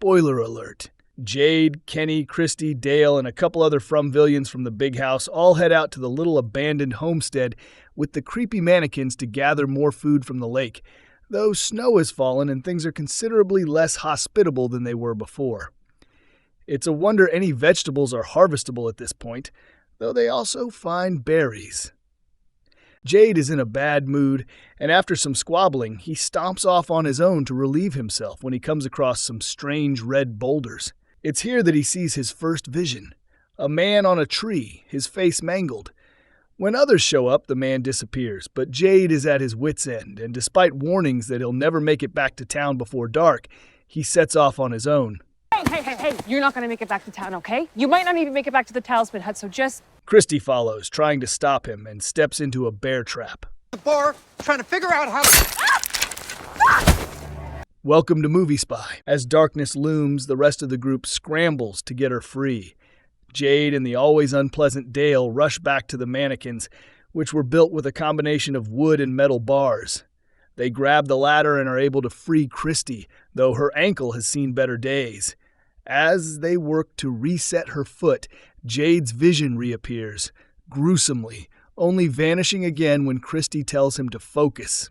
Spoiler alert. Jade, Kenny, Kristi, Dale, and a couple other Fromvillians from the big house all head out to the little abandoned homestead with the creepy mannequins to gather more food from the lake, though snow has fallen and things are considerably less hospitable than they were before. It's a wonder any vegetables are harvestable at this point, though they also find berries. Jade is in a bad mood, and after some squabbling, he stomps off on his own to relieve himself when he comes across some strange red boulders. It's here that he sees his first vision. A man on a tree, his face mangled. When others show up, the man disappears, but Jade is at his wit's end, and despite warnings that he'll never make it back to town before dark, he sets off on his own. Hey, you're not going to make it back to town, okay? You might not even make it back to the talisman hut, so just... Kristi follows, trying to stop him, and steps into a bear trap. The bar, trying to figure out how to... Welcome to Movie Spy. As darkness looms, the rest of the group scrambles to get her free. Jade and the always unpleasant Dale rush back to the mannequins, which were built with a combination of wood and metal bars. They grab the ladder and are able to free Kristi, though her ankle has seen better days. As they work to reset her foot, Jade's vision reappears, gruesomely, only vanishing again when Kristi tells him to focus.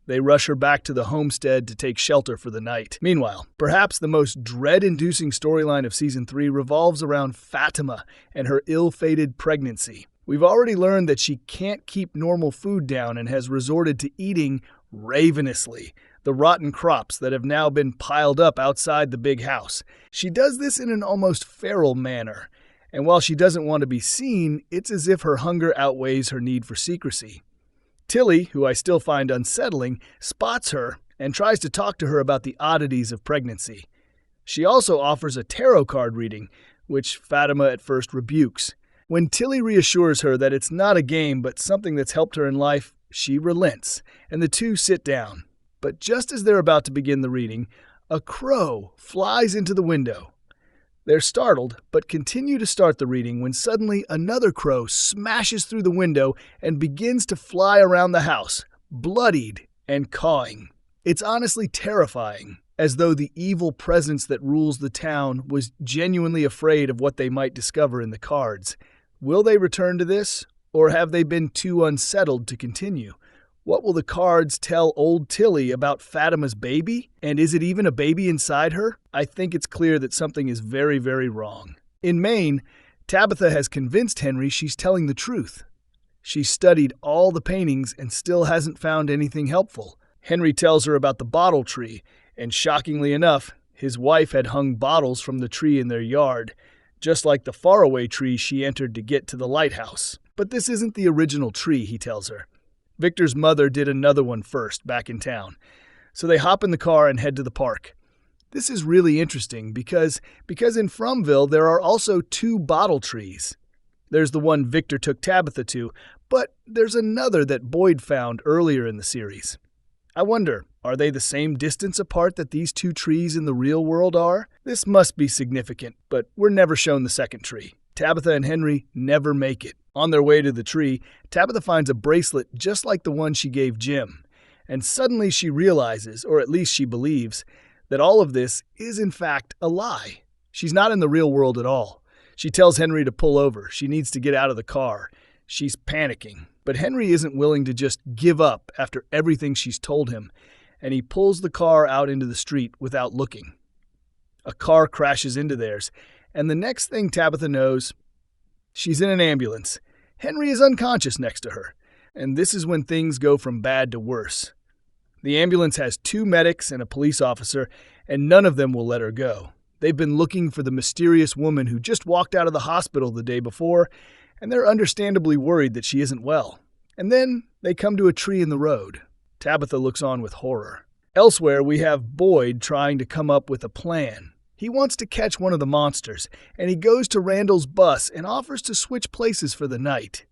They rush her back to the homestead to take shelter for the night. Meanwhile, perhaps the most dread-inducing storyline of Season 3 revolves around Fatima and her ill-fated pregnancy. We've already learned that she can't keep normal food down and has resorted to eating ravenously the rotten crops that have now been piled up outside the big house. She does this in an almost feral manner, and while she doesn't want to be seen, it's as if her hunger outweighs her need for secrecy. Tilly, who I still find unsettling, spots her and tries to talk to her about the oddities of pregnancy. She also offers a tarot card reading, which Fatima at first rebukes. When Tilly reassures her that it's not a game but something that's helped her in life, she relents, and the two sit down. But just as they're about to begin the reading, a crow flies into the window. They're startled, but continue to start the reading when suddenly another crow smashes through the window and begins to fly around the house, bloodied and cawing. It's honestly terrifying, as though the evil presence that rules the town was genuinely afraid of what they might discover in the cards. Will they return to this, or have they been too unsettled to continue? What will the cards tell old Tilly about Fatima's baby? And is it even a baby inside her? I think it's clear that something is very, very wrong. In Maine, Tabitha has convinced Henry she's telling the truth. She's studied all the paintings and still hasn't found anything helpful. Henry tells her about the bottle tree, and shockingly enough, his wife had hung bottles from the tree in their yard, just like the faraway tree she entered to get to the lighthouse. But this isn't the original tree, he tells her. Victor's mother did another one first, back in town. So they hop in the car and head to the park. This is really interesting because in Fromville there are also two bottle trees. There's the one Victor took Tabitha to, but there's another that Boyd found earlier in the series. I wonder, are they the same distance apart that these two trees in the real world are? This must be significant, but we're never shown the second tree. Tabitha and Henry never make it. On their way to the tree, Tabitha finds a bracelet just like the one she gave Jim. And suddenly she realizes, or at least she believes, that all of this is in fact a lie. She's not in the real world at all. She tells Henry to pull over. She needs to get out of the car. She's panicking. But Henry isn't willing to just give up after everything she's told him, and he pulls the car out into the street without looking. A car crashes into theirs, and the next thing Tabitha knows, she's in an ambulance. Henry is unconscious next to her, and this is when things go from bad to worse. The ambulance has 2 medics and a police officer, and none of them will let her go. They've been looking for the mysterious woman who just walked out of the hospital the day before, and they're understandably worried that she isn't well. And then they come to a tree in the road. Tabitha looks on with horror. Elsewhere, we have Boyd trying to come up with a plan. He wants to catch one of the monsters, and he goes to Randall's bus and offers to switch places for the night.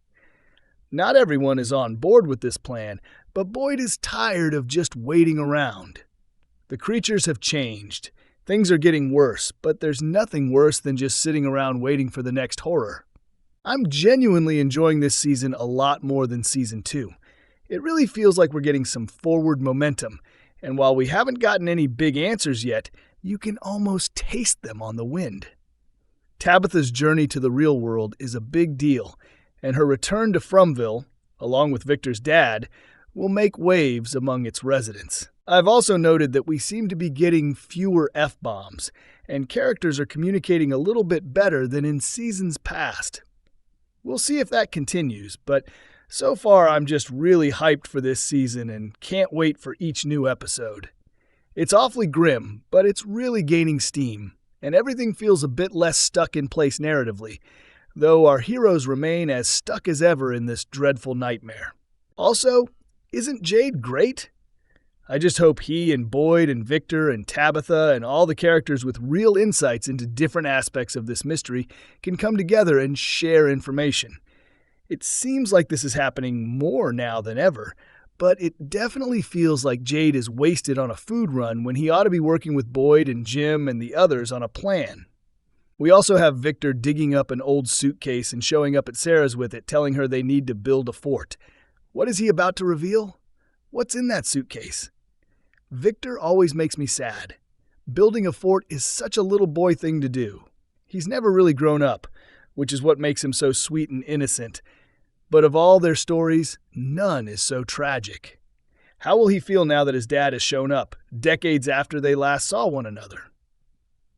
Not everyone is on board with this plan, but Boyd is tired of just waiting around. The creatures have changed. Things are getting worse, but there's nothing worse than just sitting around waiting for the next horror. I'm genuinely enjoying this season a lot more than Season 2. It really feels like we're getting some forward momentum, and while we haven't gotten any big answers yet, You can almost taste them on the wind. Tabitha's journey to the real world is a big deal, and her return to Fromville, along with Victor's dad, will make waves among its residents. I've also noted that we seem to be getting fewer F-bombs, and characters are communicating a little bit better than in seasons past. We'll see if that continues, but so far I'm just really hyped for this season and can't wait for each new episode. It's awfully grim, but it's really gaining steam, and everything feels a bit less stuck in place narratively, though our heroes remain as stuck as ever in this dreadful nightmare. Also, isn't Jade great? I just hope he and Boyd and Victor and Tabitha and all the characters with real insights into different aspects of this mystery can come together and share information. It seems like this is happening more now than ever, but it definitely feels like Jade is wasted on a food run when he ought to be working with Boyd and Jim and the others on a plan. We also have Victor digging up an old suitcase and showing up at Sarah's with it, telling her they need to build a fort. What is he about to reveal? What's in that suitcase? Victor always makes me sad. Building a fort is such a little boy thing to do. He's never really grown up, which is what makes him so sweet and innocent. But of all their stories, none is so tragic. How will he feel now that his dad has shown up, decades after they last saw one another?